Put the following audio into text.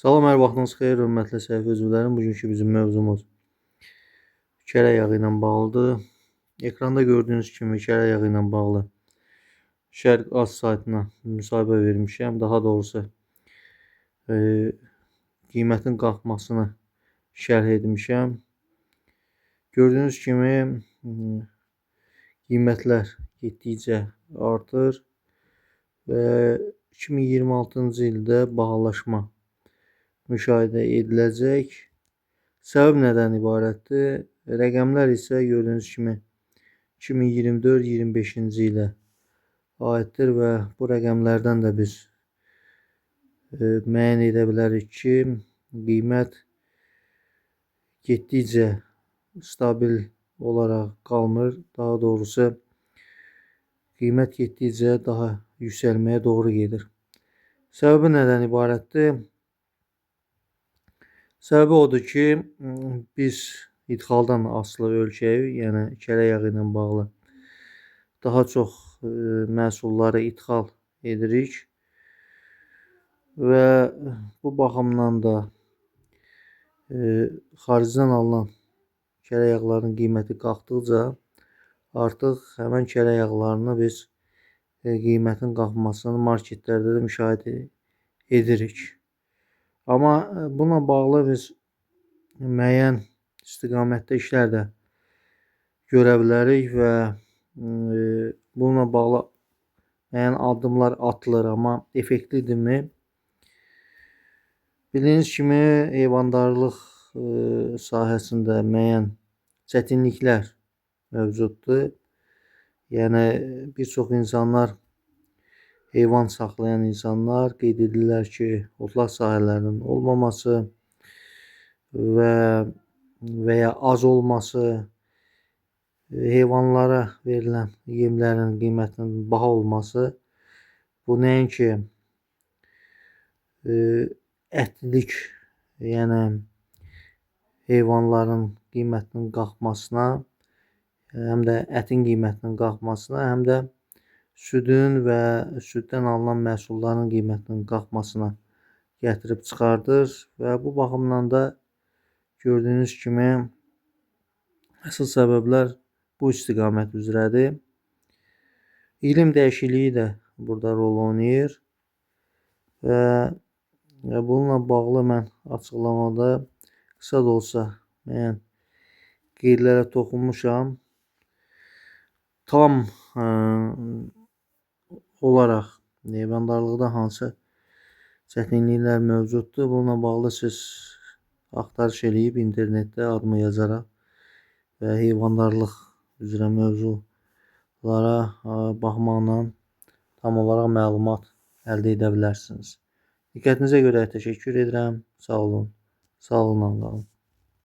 Salam, hər vaxtınız xeyir, hörmətli səhifə üzvlərim. Bugünkü bizim mövzumuz kərə yağı ilə bağlıdır. Ekranda gördüyünüz kimi kərə yağı ilə bağlı Şərq Az saytına müsahibə vermişəm. Daha doğrusu qiymətin qalxmasını şərh etmişəm. Gördüyünüz kimi qiymətlər getdikcə artır və 2026-cı ildə bahalaşma müşahidə ediləcək. Səbəb nədən ibarətdir? Rəqəmlər isə gördüyünüz kimi 2024-25-ci ilə aiddir və bu rəqəmlərdən də biz müəyyən edə bilərik ki, qiymət getdikcə stabil olaraq qalmır. Daha doğrusu qiymət getdikcə daha yüksəlməyə doğru gedir. Səbəbi nədən ibarətdir? Səbəbi odur ki, biz idxaldan asılı ölkəyik, yəni kərə yağı ilə bağlı daha çox məhsulları idxal edirik və bu baxımdan da xaricdən alınan kərə yağlarının qiyməti qalxdıqca artıq həmən kərə yağlarını biz qiymətin qalxmasını marketlərdə də müşahidə edirik. Amma bununla bağlı biz müəyyən istiqamətdə işlər də görə bilərik və bununla bağlı müəyyən addımlar atılır, amma effektlidirmi? Bildiyiniz kimi heyvandarlıq sahəsində müəyyən çətinliklər mövcuddur. Yəni bir çox insanlar, heyvan saxlayan insanlar qeyd edirlər ki, otlaq sahələrinin olmaması və ya az olması, heyvanlara verilən yemlərin qiymətinin baha olması, bu nəinki ətlilik, yəni heyvanların qiymətinin qalxmasına, həm də ətin qiymətinin qalxmasına, həm də südün və süddən alınan məhsulların qiymətinin qalxmasına gətirib çıxardır və bu baxımdan da gördüyünüz kimi əsas səbəblər bu istiqamət üzrədir. İqlim dəyişikliyi də burada rol oynayır və bununla bağlı mən açıqlamada qısa da olsa müəyyən qeydlərə toxunmuşam. Tam olaraq heyvandarlıqda hansı çətinliklər mövcuddur? Bununla bağlı siz axtarış eləyib internetdə adımı yazaraq və heyvandarlıq üzrə mövzulara baxmaqla tam olaraq məlumat əldə edə bilərsiniz. Diqqətinizə görə təşəkkür edirəm. Sağ olun. Sağlıqla qalın.